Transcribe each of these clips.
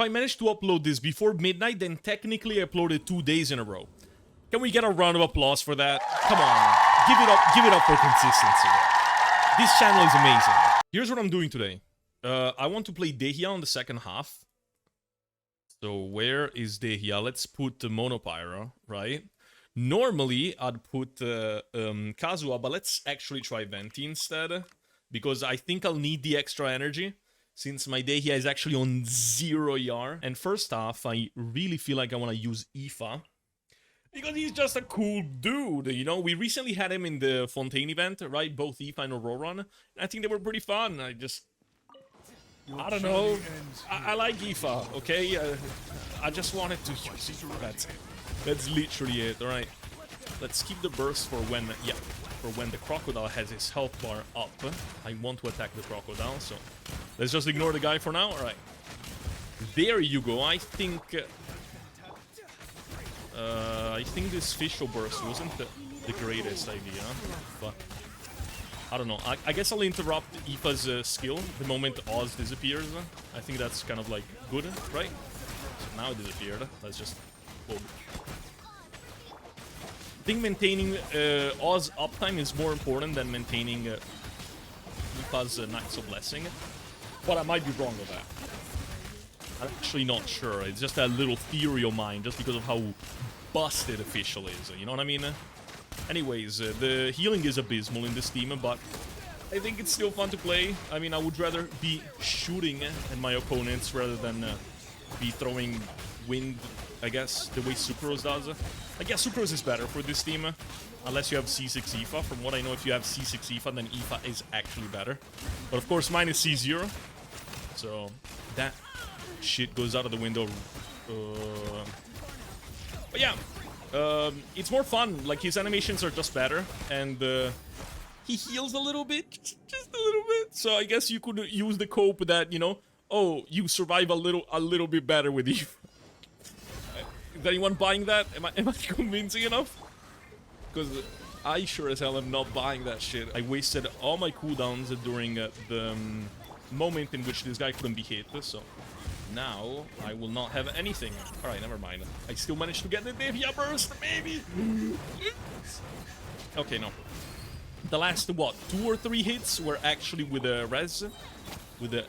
if I manage to upload this before midnight, then technically I uploaded 2 days in a row. Can we get a round of applause for that? Come on, give it up for consistency. This channel is amazing. Here's what I'm doing today. I want to play Dehya on the second half. So where is Dehya? Let's put Monopyro, right? Normally, I'd put Kazuha, but let's actually try Venti instead. Because I think I'll need the extra energy, since my Dehya is actually on 0 ER. And first off, I really feel like I want to use Aoife. Because he's just a cool dude, you know? We recently had him in the Fontaine event, right? Both Aoife and Aurora. And I think they were pretty fun. I don't know. I like Aoife, okay? I just wanted to use it. That's it. That's literally it, alright? Let's keep the burst for when, for when the Crocodile has his health bar up. I want to attack the Crocodile, so let's just ignore the guy for now, alright? There you go, I think this Fischl burst wasn't the greatest idea, but I don't know. I guess I'll interrupt Aoife's skill the moment Oz disappears. I think that's kind of like good, right? So now it disappeared. Let's just... Whoa. I think maintaining Oz uptime is more important than maintaining Aoife's Knights of Blessing. But I might be wrong with that. I'm actually not sure. It's just a little theory of mine, just because of how busted Fischl is. You know what I mean? Anyways, the healing is abysmal in this team, but I think it's still fun to play. I mean, I would rather be shooting at my opponents rather than be throwing wind, I guess, the way Sucrose does. I guess Sucrose is better for this team, unless you have C6 Aoife. From what I know, if you have C6 Aoife, then Aoife is actually better. But of course, mine is C0, so that shit goes out of the window. But yeah. It's more fun, like his animations are just better, and he heals a little bit, just a little bit, so I guess you could use the cope that, you know, oh, you survive a little bit better with you. Is anyone buying that? Am I convincing enough? Because I sure as hell am not buying that shit. I wasted all my cooldowns during the moment in which this guy couldn't be hit, so... Now, I will not have anything. Alright, never mind. I still managed to get the Dehya burst, maybe? Okay, no. The last, what, 2 or 3 hits were actually with a res. With the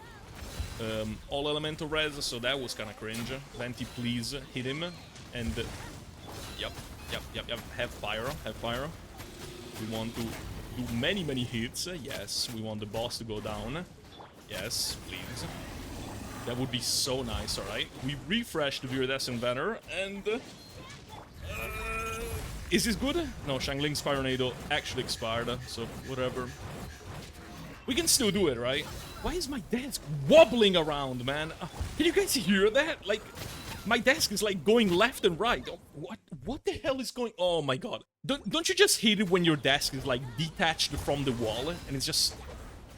all-elemental res, so that was kind of cringe. Venti, please, hit him. And, yep. Have Pyro. We want to do many hits. Yes, we want the boss to go down. Yes, please. That would be so nice, alright? We refreshed the Viridescent banner, and... is this good? No, Xiangling's Pyronado actually expired, so whatever. We can still do it, right? Why is my desk wobbling around, man? Can you guys hear that? Like, my desk is like going left and right. Oh, what the hell is going... Oh my god. Don't you just hate it when your desk is like detached from the wall, and it's just...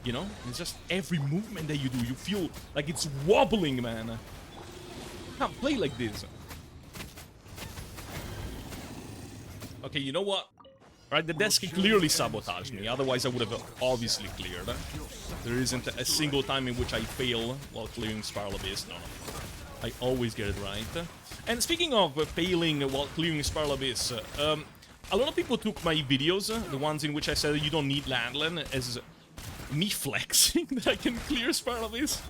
You know, it's just every movement that you do, you feel like it's wobbling, man. I can't play like this. Okay, you know what? Right, the desk clearly sabotaged me, otherwise I would have obviously cleared. There isn't a single time in which I fail while clearing Spiral Abyss, no. I always get it right. And speaking of failing while clearing Spiral Abyss, a lot of people took my videos, the ones in which I said you don't need Landland, as... me flexing that I can clear Spiral Abyss.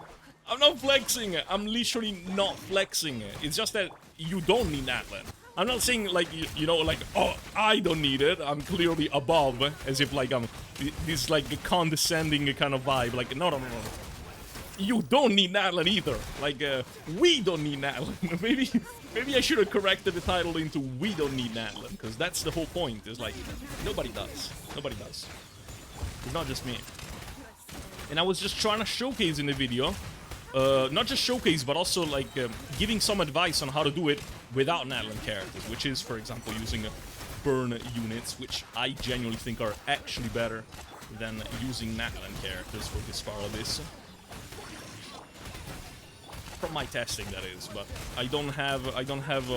I'm not flexing. I'm literally not flexing. It's just that you don't need Natlan. I'm not saying like, you know, like, oh, I don't need it. I'm clearly above, as if like I'm this like condescending kind of vibe. Like, no. You don't need Natlan either. Like, we don't need Natlan. Maybe I should have corrected the title into we don't need Natlan, because that's the whole point. It's like, nobody does. Nobody does. It's not just me. And I was just trying to showcase in the video, not just showcase, but also like giving some advice on how to do it without Natlan characters, which is, for example, using burn units, which I genuinely think are actually better than using Natlan characters for this Spiral Abyss. From my testing, that is, but I don't have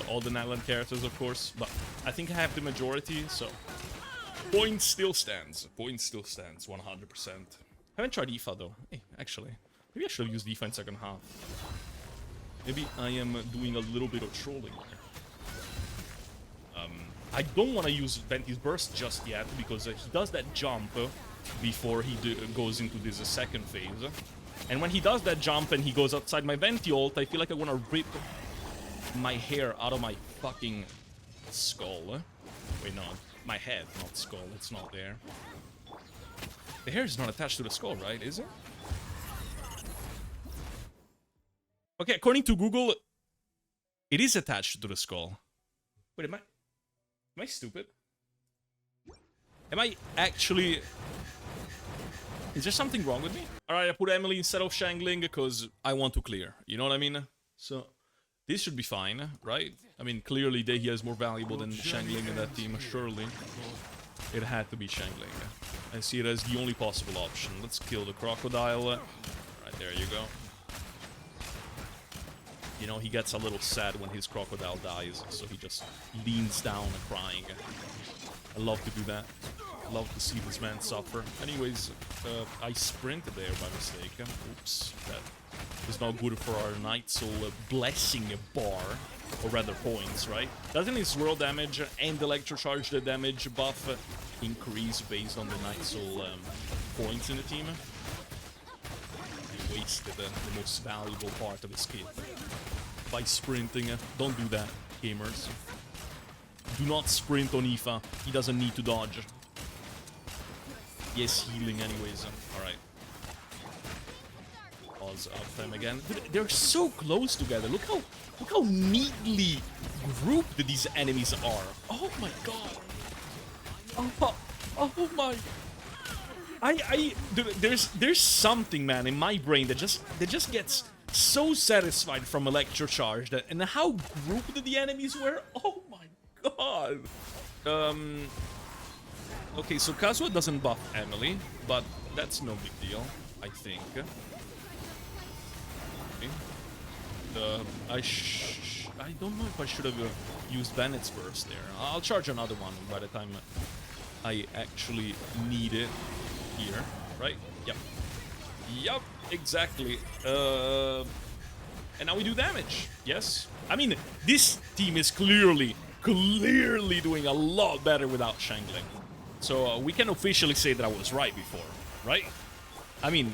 all the Natlan characters, of course, but I think I have the majority, so point still stands. Point still stands, 100%. Haven't tried Aoife though. Hey, actually, maybe I should have used Aoife in second half. Maybe I am doing a little bit of trolling here. I don't want to use Venti's Burst just yet, because he does that jump before he goes into this second phase. And when he does that jump and he goes outside my Venti ult, I feel like I want to rip my hair out of my fucking skull. Wait, no. My head, not skull. It's not there. The hair is not attached to the skull, right? Is it? Okay, according to Google, it is attached to the skull. Wait, am I stupid? Am I actually... Is there something wrong with me? Alright, I put Emily instead of Xiangling because I want to clear. You know what I mean? So, this should be fine, right? I mean, clearly Dehya is more valuable than Xiangling in that team, surely. It had to be Xiangling. I see it as the only possible option. Let's kill the Crocodile. Right, there you go. You know, he gets a little sad when his Crocodile dies, so he just leans down crying. I love to do that. I love to see this man suffer. Anyways, I sprinted there by mistake. Oops, that is not good for our Night Soul blessing bar, or rather points, right? Doesn't his swirl damage and electrocharge the damage buff increase based on the Night Soul points in the team? He wasted the most valuable part of his kit by sprinting. Don't do that, gamers. Do not sprint on Aoife. He doesn't need to dodge. Yes, healing anyways. Alright. Pause up time again. Dude, they're so close together. Look how neatly grouped these enemies are. Oh my god. Oh my. Dude, there's something, man, in my brain that just gets so satisfied from Electrocharge, and how grouped the enemies were. Oh my god. Okay, so Kazuha doesn't buff Emily, but that's no big deal, I think. Okay. I don't know if I should have used Bennett's Burst there. I'll charge another one by the time I actually need it here, right? Yep. Yep, exactly. And now we do damage. Yes. I mean, this team is clearly doing a lot better without Xiangling. So we can officially say that I was right before, right? I mean,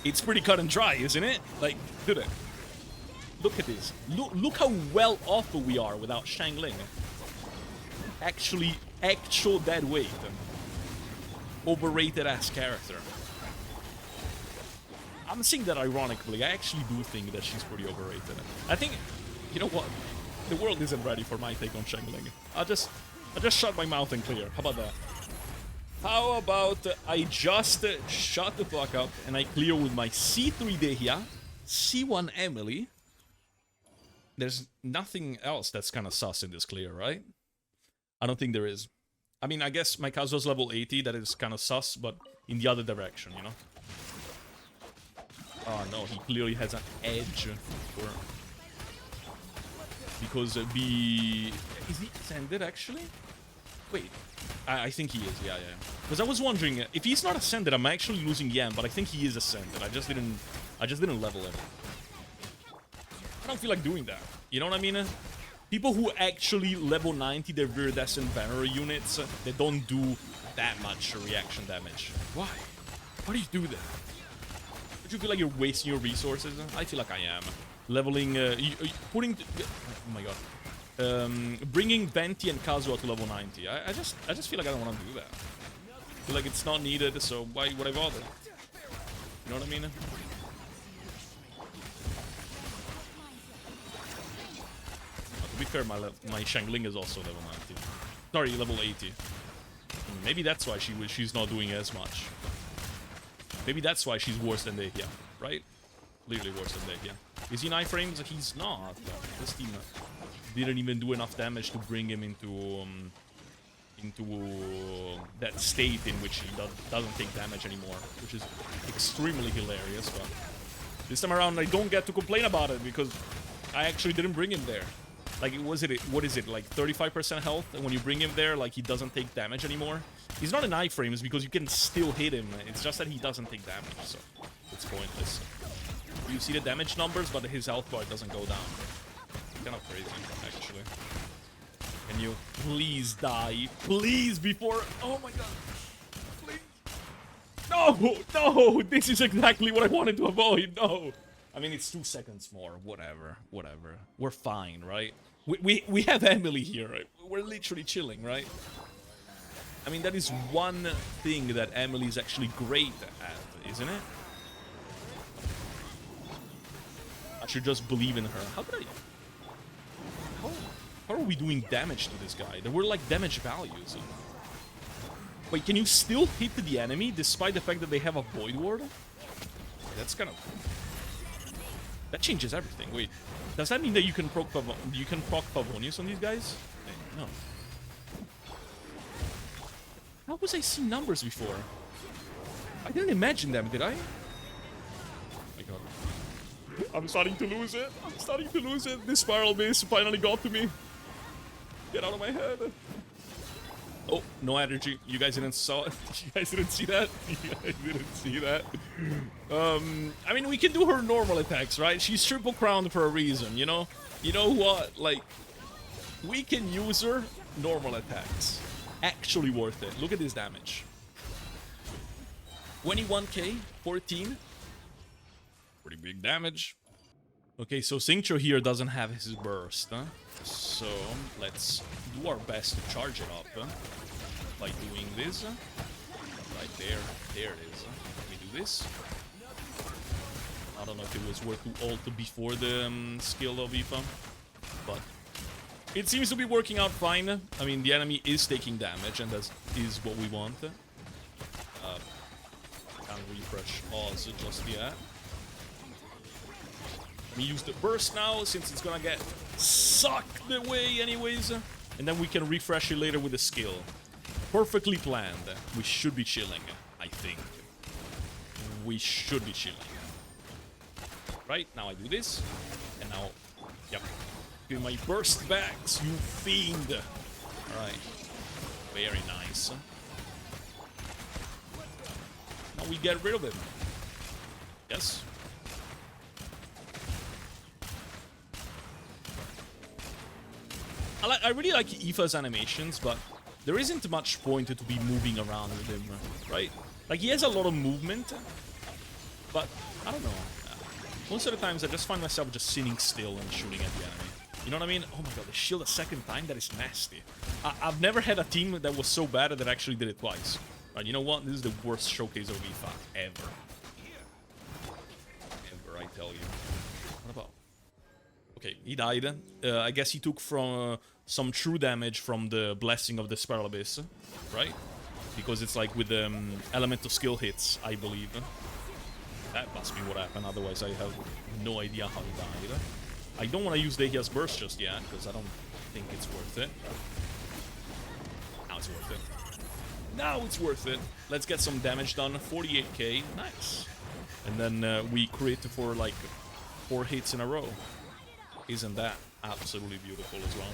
it's pretty cut and dry, isn't it? Like, dude, look at this. Look how well off we are without Xiangling. Actual dead weight. Overrated ass character. I'm saying that ironically. I actually do think that she's pretty overrated. I think, you know what? The world isn't ready for my take on Xiangling. I'll just shut my mouth and clear. How about that? How about I just shut the fuck up and I clear with my C3 Dehya, C1 Emily. There's nothing else that's kind of sus in this clear, right? I don't think there is. I mean, I guess my Kazuha's level 80, that is kind of sus, but in the other direction, you know? Oh no, he clearly has an edge for... Because is he ascended, actually? Wait, I think he is, yeah. Because I was wondering, if he's not ascended, I'm actually losing Yam, but I think he is ascended. I just didn't level him. I don't feel like doing that. You know what I mean? People who actually level 90 their Viridescent Banner units, they don't do that much reaction damage. Why? Why do you do that? Don't you feel like you're wasting your resources? I feel like I am. Leveling, putting... Oh my god. Bringing Venti and Kazuha to level 90. I just feel like I don't want to do that. I feel like it's not needed, so why would I bother? You know what I mean? To be fair, my Xiangling is also level 90. Sorry, level 80. Maybe that's why she's not doing as much. Maybe that's why she's worse than Dehya, right? Clearly worse than Dehya. Is he 9 frames? He's not. This team didn't even do enough damage to bring him into that state in which he doesn't take damage anymore, which is extremely hilarious. But this time around, I don't get to complain about it because I actually didn't bring him there. Like, what is it, like 35% health? And when you bring him there, like, he doesn't take damage anymore. He's not in iframes because you can still hit him. It's just that he doesn't take damage, so it's pointless. You see the damage numbers, but his health bar doesn't go down. Kind of crazy, actually. Can you please die? Please, before... Oh my god. Please. No! No! This is exactly what I wanted to avoid. No! I mean, it's 2 seconds more. Whatever. Whatever. We're fine, right? We have Emily here. We're literally chilling, right? I mean, that is one thing that Emily is actually great at, isn't it? I should just believe in her. How could I... How are we doing damage to this guy? There were like damage values. Wait, can you still hit the enemy despite the fact that they have a Void Ward? That's kind of... That changes everything. Wait, does that mean that you can proc Favonius on these guys? No. How was I seeing numbers before? I didn't imagine them, did I? Oh my god. I'm starting to lose it. I'm starting to lose it. This spiral base finally got to me. Get out of my head. Oh, no energy. You guys didn't saw it. You guys didn't see that? You guys didn't see that? I mean, we can do her normal attacks, right? She's triple crowned for a reason, you know? You know what? Like, we can use her normal attacks. Actually worth it. Look at this damage. 21k, 14. Pretty big damage. Okay, so Xingqiu here doesn't have his burst, huh? So let's do our best to charge it up, huh? By doing this. Right there. There it is. Let me do this. I don't know if it was worth to ult before the skill of Aoife, but it seems to be working out fine. I mean, the enemy is taking damage, and that is what we want. Can't refresh Oz just yet. Let me use the burst now, since it's gonna get sucked away anyways. And then we can refresh it later with a skill. Perfectly planned. We should be chilling, I think. We should be chilling. Right, now I do this. And now, yep. Give my burst backs, you fiend. Alright. Very nice. Now we get rid of him. Yes. I really like Aoife's animations, but there isn't much point to be moving around with him, right? Like, he has a lot of movement, but I don't know. Most of the times I just find myself just sitting still and shooting at the enemy. You know what I mean? Oh my god, the shield a second time? That is nasty. I've never had a team that was so bad that actually did it twice. Right, you know what? This is the worst showcase of Aoife ever. Ever, I tell you. What about... Okay, he died. I guess he took from some true damage from the blessing of the Spiral Abyss, right? Because it's like with the elemental skill hits, I believe. That must be what happened, otherwise I have no idea how he died. I don't want to use Dehia's burst just yet, because I don't think it's worth it. Now it's worth it. Now it's worth it. Let's get some damage done. 48k, nice. And then we crit for like 4 hits in a row. Isn't that absolutely beautiful as well?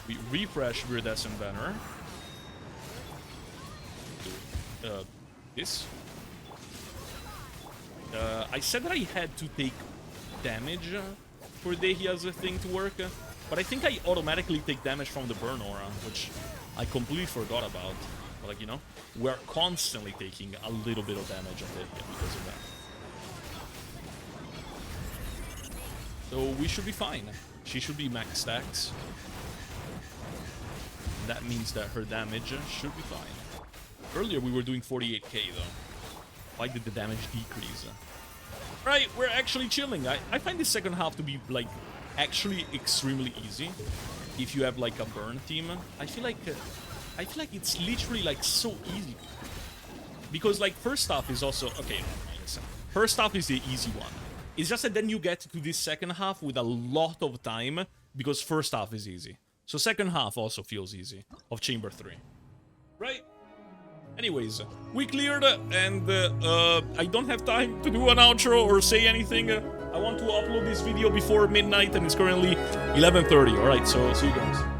We refresh Viridescent Banner. This. I said that I had to take damage for Dehia's thing to work, but I think I automatically take damage from the Burn Aura, which I completely forgot about. But like, you know, we're constantly taking a little bit of damage on Dehia because of that. So we should be fine. She should be max stacks. That means that her damage should be fine. Earlier we were doing 48k though. Why did the damage decrease? Right, we're actually chilling. I find the second half to be like actually extremely easy if you have like a burn team. I feel like it's literally like so easy. Because like first half is also okay, listen. First half is the easy one. It's just that then you get to this second half with a lot of time because first half is easy. So second half also feels easy of Chamber 3. Right? Anyways, we cleared and I don't have time to do an outro or say anything. I want to upload this video before midnight and it's currently 11:30. Alright, so see you guys.